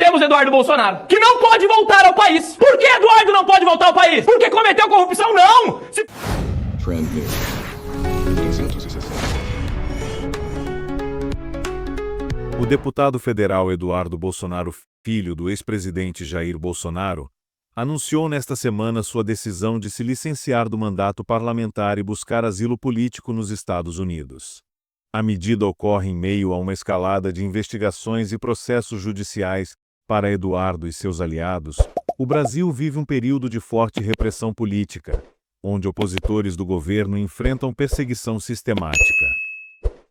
temos Eduardo Bolsonaro, que não pode voltar ao país. Por que Eduardo não pode voltar ao país? Porque cometeu corrupção? Não! O deputado federal Eduardo Bolsonaro, filho do ex-presidente Jair Bolsonaro, anunciou nesta semana sua decisão de se licenciar do mandato parlamentar e buscar asilo político nos Estados Unidos. A medida ocorre em meio a uma escalada de investigações e processos judiciais para Eduardo e seus aliados. O Brasil vive um período de forte repressão política, onde opositores do governo enfrentam perseguição sistemática.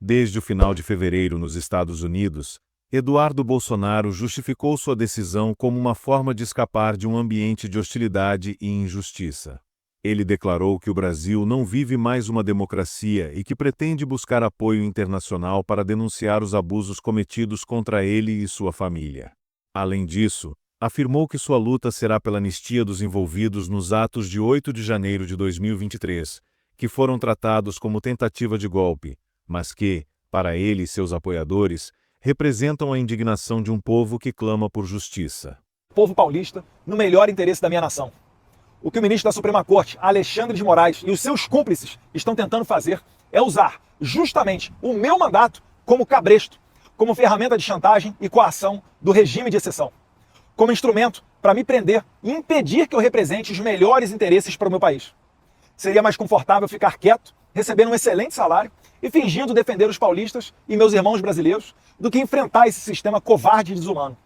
Desde o final de fevereiro nos Estados Unidos, Eduardo Bolsonaro justificou sua decisão como uma forma de escapar de um ambiente de hostilidade e injustiça. Ele declarou que o Brasil não vive mais uma democracia e que pretende buscar apoio internacional para denunciar os abusos cometidos contra ele e sua família. Além disso, afirmou que sua luta será pela anistia dos envolvidos nos atos de 8 de janeiro de 2023, que foram tratados como tentativa de golpe, mas que, para ele e seus apoiadores, representam a indignação de um povo que clama por justiça. Povo paulista, no melhor interesse da minha nação. O que o ministro da Suprema Corte, Alexandre de Moraes, e os seus cúmplices estão tentando fazer é usar justamente o meu mandato como cabresto, como ferramenta de chantagem e coação do regime de exceção, como instrumento para me prender e impedir que eu represente os melhores interesses para o meu país. Seria mais confortável ficar quieto, recebendo um excelente salário e fingindo defender os paulistas e meus irmãos brasileiros do que enfrentar esse sistema covarde e desumano.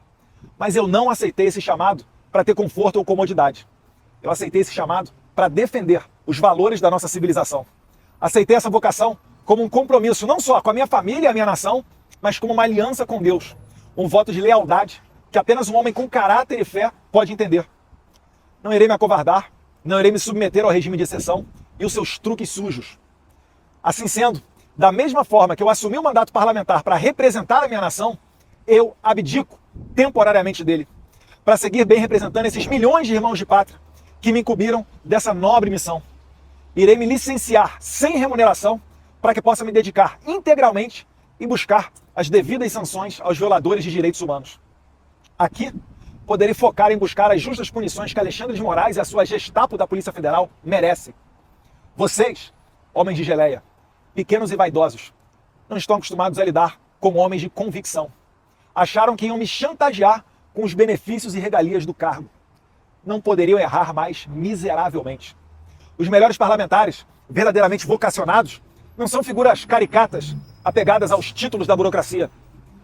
Mas eu não aceitei esse chamado para ter conforto ou comodidade. Eu aceitei esse chamado para defender os valores da nossa civilização. Aceitei essa vocação como um compromisso não só com a minha família e a minha nação, mas como uma aliança com Deus, um voto de lealdade que apenas um homem com caráter e fé pode entender. Não irei me acovardar, não irei me submeter ao regime de exceção e os seus truques sujos. Assim sendo, da mesma forma que eu assumi o mandato parlamentar para representar a minha nação, eu abdico temporariamente dele, para seguir bem representando esses milhões de irmãos de pátria que me incumbiram dessa nobre missão. Irei me licenciar sem remuneração para que possa me dedicar integralmente em buscar as devidas sanções aos violadores de direitos humanos. Aqui, poderei focar em buscar as justas punições que Alexandre de Moraes e a sua Gestapo da Polícia Federal merecem. Vocês, homens de geleia, pequenos e vaidosos, não estão acostumados a lidar com homens de convicção. Acharam que iam me chantagear com os benefícios e regalias do cargo. Não poderiam errar mais miseravelmente. Os melhores parlamentares, verdadeiramente vocacionados, não são figuras caricatas, apegadas aos títulos da burocracia.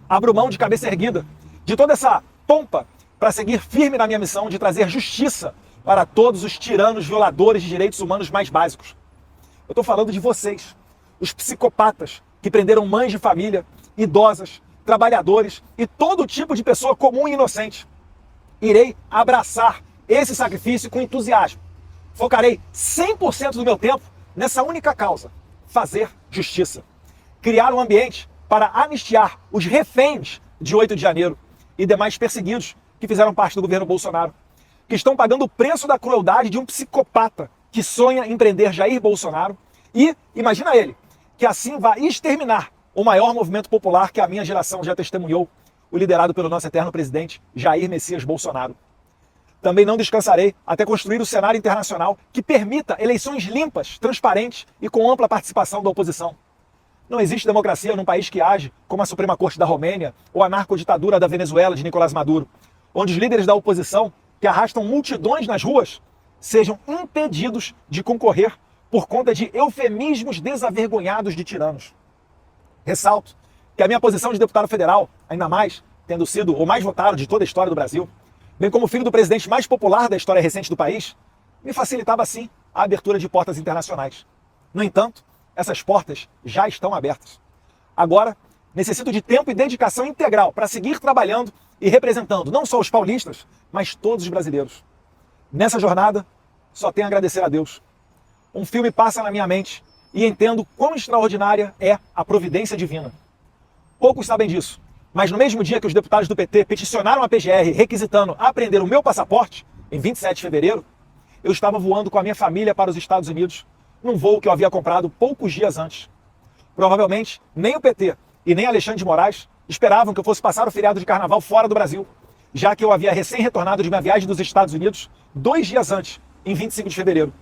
Abro mão de cabeça erguida, de toda essa pompa, para seguir firme na minha missão de trazer justiça para todos os tiranos violadores de direitos humanos mais básicos. Eu estou falando de vocês, os psicopatas que prenderam mães de família, idosas, trabalhadores e todo tipo de pessoa comum e inocente. Irei abraçar esse sacrifício com entusiasmo. Focarei 100% do meu tempo nessa única causa: fazer justiça. Criar um ambiente para anistiar os reféns de 8 de janeiro e demais perseguidos que fizeram parte do governo Bolsonaro, que estão pagando o preço da crueldade de um psicopata que sonha em prender Jair Bolsonaro e, imagina ele, que assim vai exterminar o maior movimento popular que a minha geração já testemunhou, o liderado pelo nosso eterno presidente Jair Messias Bolsonaro. Também não descansarei até construir o cenário internacional que permita eleições limpas, transparentes e com ampla participação da oposição. Não existe democracia num país que age como a Suprema Corte da Romênia ou a narcoditadura da Venezuela de Nicolás Maduro, onde os líderes da oposição, que arrastam multidões nas ruas, sejam impedidos de concorrer por conta de eufemismos desavergonhados de tiranos. Ressalto que a minha posição de deputado federal, ainda mais tendo sido o mais votado de toda a história do Brasil, bem como filho do presidente mais popular da história recente do país, me facilitava, sim, a abertura de portas internacionais. No entanto, essas portas já estão abertas. Agora, necessito de tempo e dedicação integral para seguir trabalhando e representando não só os paulistas, mas todos os brasileiros. Nessa jornada, só tenho a agradecer a Deus. Um filme passa na minha mente e entendo quão extraordinária é a providência divina. Poucos sabem disso, mas no mesmo dia que os deputados do PT peticionaram a PGR requisitando apreender o meu passaporte, em 27 de fevereiro, eu estava voando com a minha família para os Estados Unidos, num voo que eu havia comprado poucos dias antes. Provavelmente, nem o PT e nem Alexandre de Moraes esperavam que eu fosse passar o feriado de carnaval fora do Brasil, já que eu havia recém-retornado de minha viagem dos Estados Unidos 2 dias antes, em 25 de fevereiro.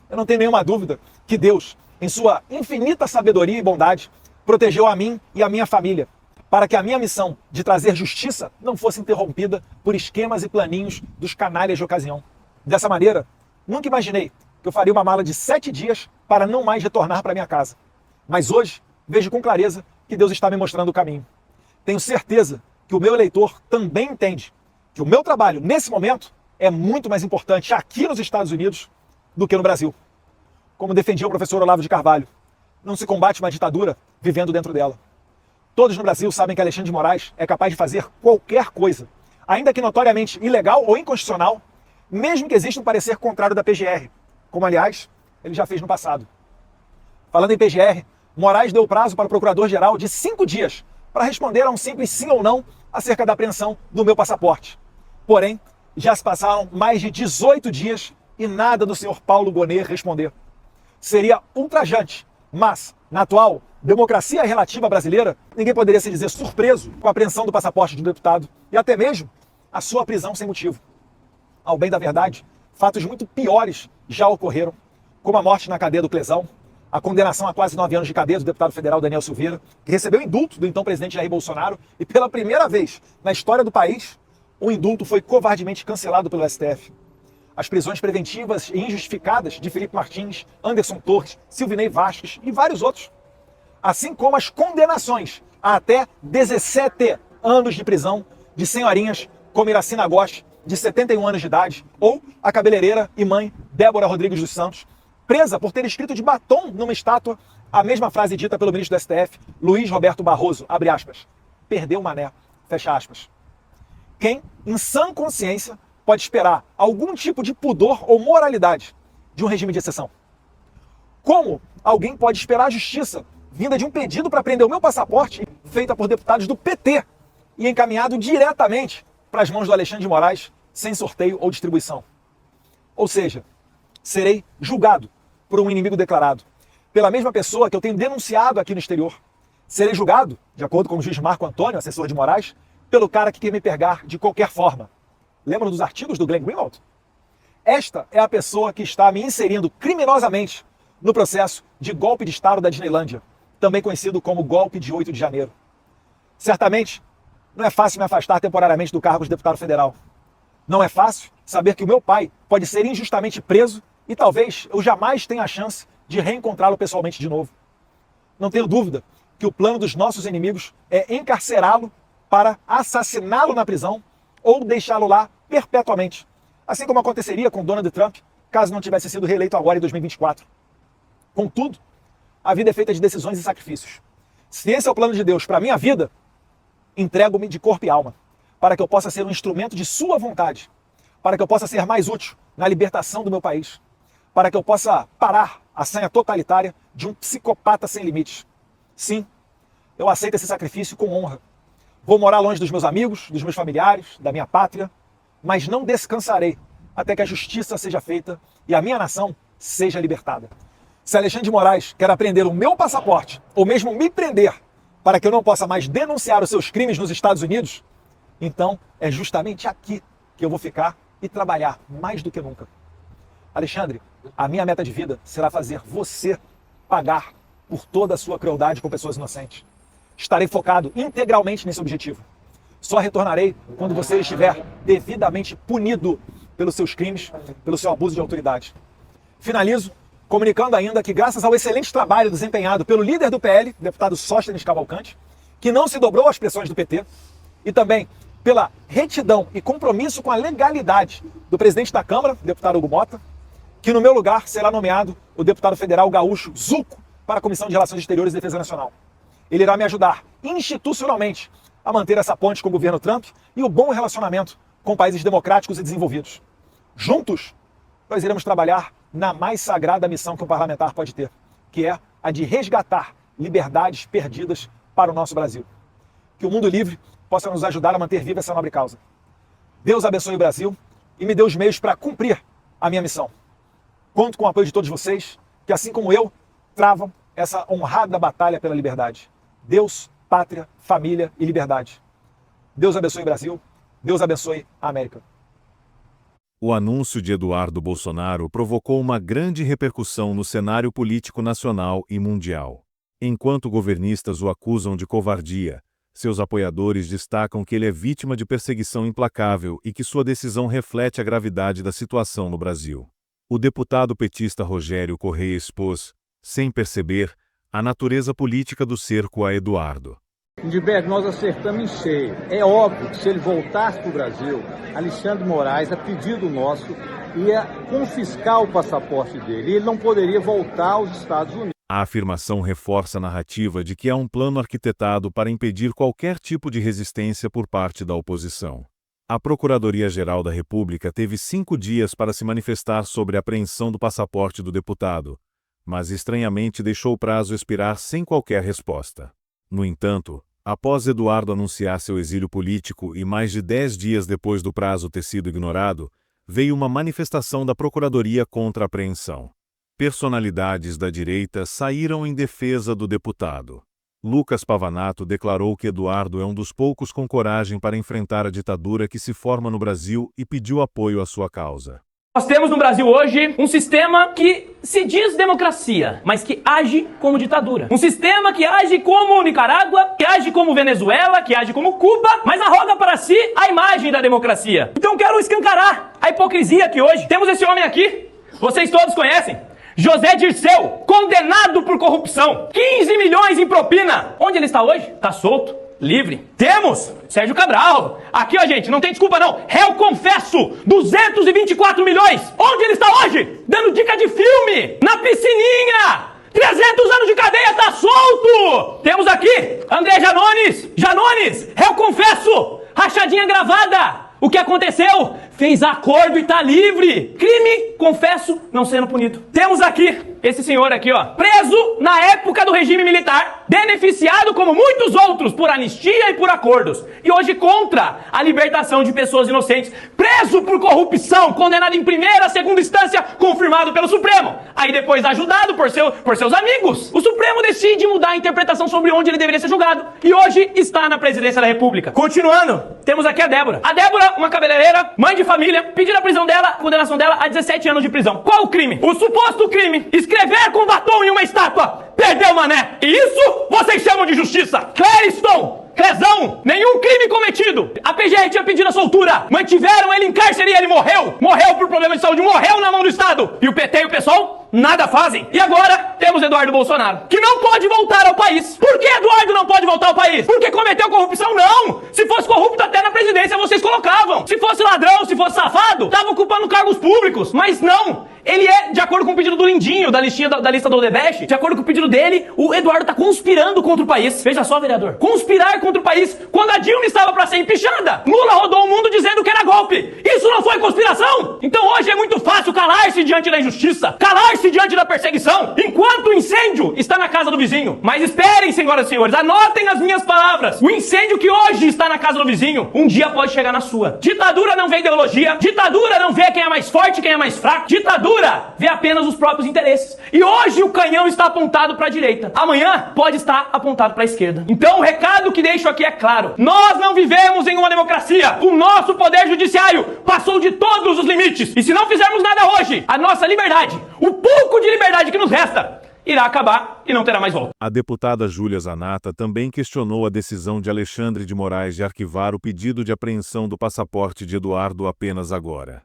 Eu não tenho nenhuma dúvida que Deus, em sua infinita sabedoria e bondade, protegeu a mim e a minha família, para que a minha missão de trazer justiça não fosse interrompida por esquemas e planinhos dos canalhas de ocasião. Dessa maneira, nunca imaginei que eu faria uma mala de 7 dias para não mais retornar para minha casa. Mas hoje, vejo com clareza que Deus está me mostrando o caminho. Tenho certeza que o meu eleitor também entende que o meu trabalho, nesse momento, é muito mais importante aqui nos Estados Unidos do que no Brasil. Como defendia o professor Olavo de Carvalho, não se combate uma ditadura vivendo dentro dela. Todos no Brasil sabem que Alexandre de Moraes é capaz de fazer qualquer coisa, ainda que notoriamente ilegal ou inconstitucional, mesmo que exista um parecer contrário da PGR, como, aliás, ele já fez no passado. Falando em PGR, Moraes deu prazo para o procurador-geral de 5 dias para responder a um simples sim ou não acerca da apreensão do meu passaporte. Porém, já se passaram mais de 18 dias e nada do senhor Paulo Gonet responder. Seria ultrajante, mas, na atual democracia relativa brasileira, ninguém poderia se dizer surpreso com a apreensão do passaporte de um deputado e até mesmo a sua prisão sem motivo. Ao bem da verdade, fatos muito piores já ocorreram, como a morte na cadeia do Clesão, a condenação a quase 9 anos de cadeia do deputado federal Daniel Silveira, que recebeu indulto do então presidente Jair Bolsonaro, e pela primeira vez na história do país, o indulto foi covardemente cancelado pelo STF. As prisões preventivas e injustificadas de Felipe Martins, Anderson Torres, Silvinei Vasquez e vários outros. Assim como as condenações a até 17 anos de prisão de senhorinhas como Iracina Gosch, de 71 anos de idade, ou a cabeleireira e mãe Débora Rodrigues dos Santos, presa por ter escrito de batom numa estátua a mesma frase dita pelo ministro do STF, Luiz Roberto Barroso, abre aspas, perdeu o mané, fecha aspas. Quem, em sã consciência, pode esperar algum tipo de pudor ou moralidade de um regime de exceção? Como alguém pode esperar a justiça vinda de um pedido para prender o meu passaporte feita por deputados do PT e encaminhado diretamente para as mãos do Alexandre de Moraes sem sorteio ou distribuição? Ou seja, serei julgado por um inimigo declarado, pela mesma pessoa que eu tenho denunciado aqui no exterior. Serei julgado, de acordo com o juiz Marco Antônio, assessor de Moraes, pelo cara que quer me pegar de qualquer forma. Lembram dos artigos do Glenn Greenwald? Esta é a pessoa que está me inserindo criminosamente no processo de golpe de Estado da Disneylândia, também conhecido como golpe de 8 de janeiro. Certamente, não é fácil me afastar temporariamente do cargo de deputado federal. Não é fácil saber que o meu pai pode ser injustamente preso e talvez eu jamais tenha a chance de reencontrá-lo pessoalmente de novo. Não tenho dúvida que o plano dos nossos inimigos é encarcerá-lo para assassiná-lo na prisão ou deixá-lo lá perpetuamente, assim como aconteceria com Donald Trump, caso não tivesse sido reeleito agora em 2024. Contudo, a vida é feita de decisões e sacrifícios. Se esse é o plano de Deus para a minha vida, entrego-me de corpo e alma, para que eu possa ser um instrumento de sua vontade, para que eu possa ser mais útil na libertação do meu país, para que eu possa parar a sanha totalitária de um psicopata sem limites. Sim, eu aceito esse sacrifício com honra. Vou morar longe dos meus amigos, dos meus familiares, da minha pátria, mas não descansarei até que a justiça seja feita e a minha nação seja libertada. Se Alexandre de Moraes quer apreender o meu passaporte, ou mesmo me prender, para que eu não possa mais denunciar os seus crimes nos Estados Unidos, então é justamente aqui que eu vou ficar e trabalhar mais do que nunca. Alexandre, a minha meta de vida será fazer você pagar por toda a sua crueldade com pessoas inocentes. Estarei focado integralmente nesse objetivo. Só retornarei quando você estiver devidamente punido pelos seus crimes, pelo seu abuso de autoridade. Finalizo comunicando ainda que, graças ao excelente trabalho desempenhado pelo líder do PL, deputado Sóstenes Cavalcante, que não se dobrou às pressões do PT, e também pela retidão e compromisso com a legalidade do presidente da Câmara, deputado Hugo Mota, que no meu lugar será nomeado o deputado federal gaúcho Zucco para a Comissão de Relações Exteriores e Defesa Nacional. Ele irá me ajudar institucionalmente a manter essa ponte com o governo Trump e o bom relacionamento com países democráticos e desenvolvidos. Juntos, nós iremos trabalhar na mais sagrada missão que um parlamentar pode ter, que é a de resgatar liberdades perdidas para o nosso Brasil. Que o mundo livre possa nos ajudar a manter viva essa nobre causa. Deus abençoe o Brasil e me dê os meios para cumprir a minha missão. Conto com o apoio de todos vocês, que assim como eu, travam essa honrada batalha pela liberdade. Deus, pátria, família e liberdade. Deus abençoe o Brasil Deus abençoe a América. O anúncio de Eduardo Bolsonaro provocou uma grande repercussão no cenário político nacional e mundial. Enquanto governistas o acusam de covardia, seus apoiadores destacam que ele é vítima de perseguição implacável e que sua decisão reflete a gravidade da situação no Brasil. O deputado petista Rogério Correia expôs, sem perceber, a natureza política do cerco a Eduardo. Lindbergh, nós acertamos em cheio. É óbvio que se ele voltasse para o Brasil, Alexandre de Moraes, a pedido nosso, ia confiscar o passaporte dele e ele não poderia voltar aos Estados Unidos. A afirmação reforça a narrativa de que há um plano arquitetado para impedir qualquer tipo de resistência por parte da oposição. A Procuradoria-Geral da República teve 5 dias para se manifestar sobre a apreensão do passaporte do deputado, mas estranhamente deixou o prazo expirar sem qualquer resposta. No entanto, após Eduardo anunciar seu exílio político e mais de 10 dias depois do prazo ter sido ignorado, veio uma manifestação da Procuradoria contra a apreensão. Personalidades da direita saíram em defesa do deputado. Lucas Pavanato declarou que Eduardo é um dos poucos com coragem para enfrentar a ditadura que se forma no Brasil e pediu apoio à sua causa. Nós temos no Brasil hoje um sistema que se diz democracia, mas que age como ditadura. Um sistema que age como Nicarágua, que age como Venezuela, que age como Cuba, mas arroga para si a imagem da democracia. Então quero escancarar a hipocrisia que hoje temos esse homem aqui, vocês todos conhecem, José Dirceu, condenado por corrupção, 15 milhões em propina. Onde ele está hoje? Está solto. Livre. Temos Sérgio Cabral. Aqui, ó, gente, não tem desculpa não. Réu confesso, 224 milhões. Onde ele está hoje? Dando dica de filme, na piscininha. 300 anos de cadeia, tá solto. Temos aqui André Janones, réu confesso, rachadinha gravada. O que aconteceu? Fez acordo e tá livre. Crime, confesso, não sendo punido. Temos aqui esse senhor aqui, ó, preso na época do regime militar, beneficiado como muitos outros por anistia e por acordos, e hoje contra a libertação de pessoas inocentes, preso por corrupção, condenado em primeira, segunda instância, confirmado pelo Supremo. Aí depois ajudado por seus amigos, o Supremo decide mudar a interpretação sobre onde ele deveria ser julgado, e hoje está na presidência da República. Continuando, temos aqui a Débora. A Débora, uma cabeleireira, mãe de família, pediu a prisão dela, a condenação dela a 17 anos de prisão. Qual o crime? O suposto crime: escrever com batom em uma estátua. Perdeu, mané. E isso vocês chamam de justiça. Crezão, nenhum crime cometido. A PGR tinha pedido a soltura. Mantiveram ele em cárcere e ele morreu. Morreu por problema de saúde, morreu na mão do Estado. E o PT e o PSOL nada fazem. E agora temos Eduardo Bolsonaro, que não pode voltar ao país. Por que Eduardo não pode voltar ao país? Porque cometeu corrupção? Não. Se fosse corrupto até na presidência vocês colocavam. Se fosse ladrão, se fosse safado, tava ocupando cargos públicos. Mas não. Ele é, de acordo com o pedido do Lindinho, da lista do Odebrecht, de acordo com o pedido dele, o Eduardo tá conspirando contra o país. Veja só, vereador. Conspirar contra o país quando a Dilma estava para ser empichada. Lula rodou o mundo dizendo que era golpe. Isso não foi conspiração? Então hoje é muito fácil calar-se diante da injustiça, calar-se diante da perseguição, enquanto o incêndio está na casa do vizinho. Mas esperem, senhoras e senhores, anotem as minhas palavras. O incêndio que hoje está na casa do vizinho, um dia pode chegar na sua. Ditadura não vê ideologia, ditadura não vê quem é mais forte, quem é mais fraco, ditadura vê apenas os próprios interesses. E hoje o canhão está apontado para a direita. Amanhã pode estar apontado para a esquerda. Então o recado que deixo aqui é claro. Nós não vivemos em uma democracia. O nosso poder judiciário passou de todos os limites. E se não fizermos nada hoje, a nossa liberdade, o pouco de liberdade que nos resta, irá acabar e não terá mais volta. A deputada Júlia Zanatta também questionou a decisão de Alexandre de Moraes de arquivar o pedido de apreensão do passaporte de Eduardo apenas agora.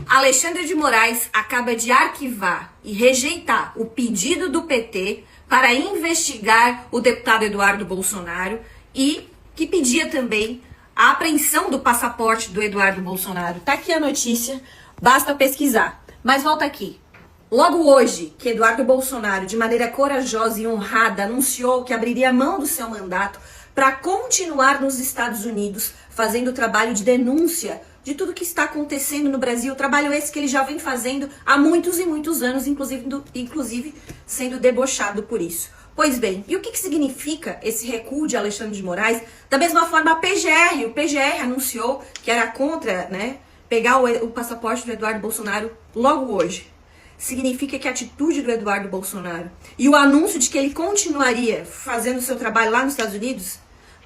Alexandre de Moraes acaba de arquivar e rejeitar o pedido do PT para investigar o deputado Eduardo Bolsonaro e que pedia também a apreensão do passaporte do Eduardo Bolsonaro. Tá aqui a notícia, basta pesquisar. Mas volta aqui. Logo hoje, que Eduardo Bolsonaro, de maneira corajosa e honrada, anunciou que abriria mão do seu mandato para continuar nos Estados Unidos fazendo o trabalho de denúncia de tudo que está acontecendo no Brasil, trabalho esse que ele já vem fazendo há muitos e muitos anos, inclusive sendo debochado por isso. Pois bem, e o que significa esse recuo de Alexandre de Moraes? Da mesma forma, o PGR anunciou que era contra, pegar o passaporte do Eduardo Bolsonaro logo hoje. Significa que a atitude do Eduardo Bolsonaro e o anúncio de que ele continuaria fazendo o seu trabalho lá nos Estados Unidos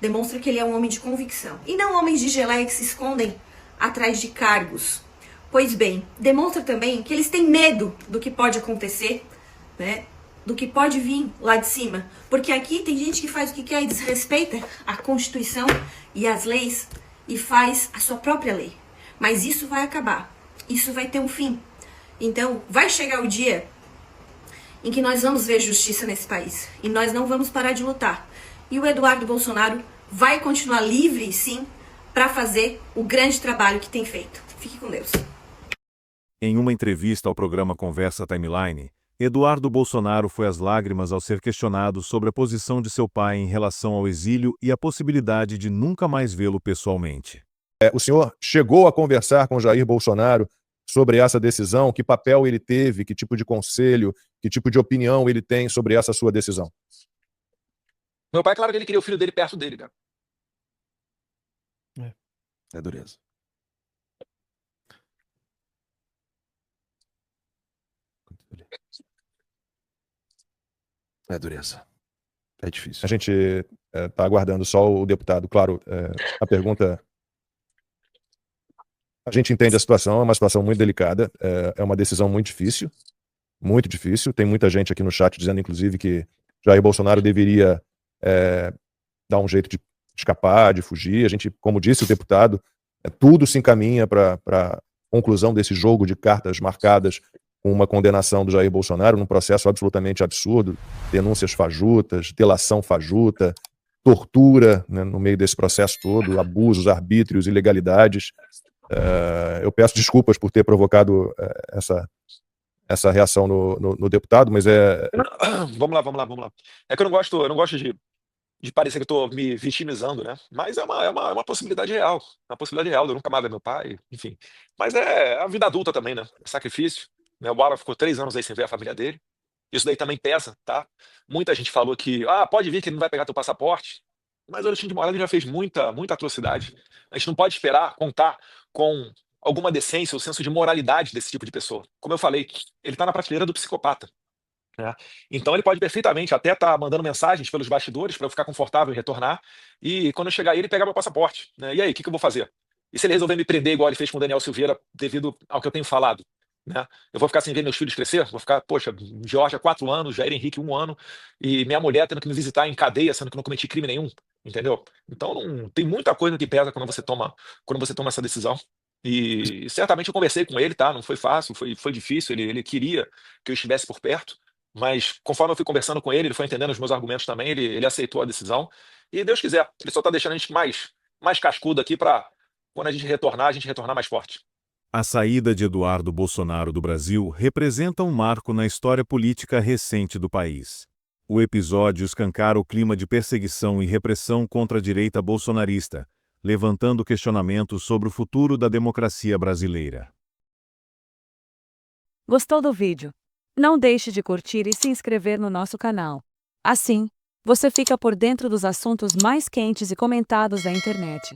demonstra que ele é um homem de convicção. E não homens de geleia que se escondem atrás de cargos. Pois bem, demonstra também que eles têm medo do que pode acontecer, né? Do que pode vir lá de cima. Porque aqui tem gente que faz o que quer e desrespeita a Constituição e as leis e faz a sua própria lei. Mas isso vai acabar. Isso vai ter um fim. Então, vai chegar o dia em que nós vamos ver justiça nesse país. E nós não vamos parar de lutar. E o Eduardo Bolsonaro vai continuar livre, sim, para fazer o grande trabalho que tem feito. Fique com Deus. Em uma entrevista ao programa Conversa Timeline, Eduardo Bolsonaro foi às lágrimas ao ser questionado sobre a posição de seu pai em relação ao exílio e a possibilidade de nunca mais vê-lo pessoalmente. O senhor chegou a conversar com Jair Bolsonaro sobre essa decisão? Que papel ele teve? Que tipo de conselho? Que tipo de opinião ele tem sobre essa sua decisão? Meu pai, claro que ele queria o filho dele perto dele, cara. É dureza. É dureza. É difícil. A gente está aguardando só o deputado. Claro, a pergunta... A gente entende a situação, é uma situação muito delicada, é uma decisão muito difícil, muito difícil. Tem muita gente aqui no chat dizendo, inclusive, que Jair Bolsonaro deveria dar um jeito de escapar, de fugir. A gente, como disse o deputado, tudo se encaminha para a conclusão desse jogo de cartas marcadas com uma condenação do Jair Bolsonaro num processo absolutamente absurdo, denúncias fajutas, delação fajuta, tortura, né, no meio desse processo todo, abusos, arbítrios, ilegalidades. Eu peço desculpas por ter provocado essa reação no deputado, mas Vamos lá. É que eu não gosto de parecer que eu tô me vitimizando, né? Mas é uma possibilidade real. É uma possibilidade real. Eu nunca mais ver meu pai, enfim. Mas é a vida adulta também, né? É sacrifício. Né? O Alan ficou 3 anos aí sem ver a família dele. Isso daí também pesa, tá? Muita gente falou que, pode vir que ele não vai pegar teu passaporte. Mas o Alexandre de Moraes já fez muita atrocidade. A gente não pode esperar contar com alguma decência ou senso de moralidade desse tipo de pessoa. Como eu falei, ele tá na prateleira do psicopata. Né? Então ele pode perfeitamente até estar mandando mensagens pelos bastidores para eu ficar confortável em retornar, e quando eu chegar aí ele pegar meu passaporte. Né? E aí, o que eu vou fazer? E se ele resolver me prender igual ele fez com o Daniel Silveira devido ao que eu tenho falado? Né? Eu vou ficar sem ver meus filhos crescer? Vou ficar, poxa, Georgia 4 anos, Jair Henrique 1 ano, e minha mulher tendo que me visitar em cadeia, sendo que eu não cometi crime nenhum, entendeu? Então tem muita coisa que pesa quando você toma essa decisão. E certamente eu conversei com ele, tá? Não foi fácil, foi difícil, ele queria que eu estivesse por perto, mas conforme eu fui conversando com ele foi entendendo os meus argumentos também, ele aceitou a decisão, e Deus quiser, ele só tá deixando a gente mais cascudo aqui para quando a gente retornar mais forte. A saída de Eduardo Bolsonaro do Brasil representa um marco na história política recente do país. O episódio escancara o clima de perseguição e repressão contra a direita bolsonarista, levantando questionamentos sobre o futuro da democracia brasileira. Gostou do vídeo? Não deixe de curtir e se inscrever no nosso canal. Assim, você fica por dentro dos assuntos mais quentes e comentados da internet.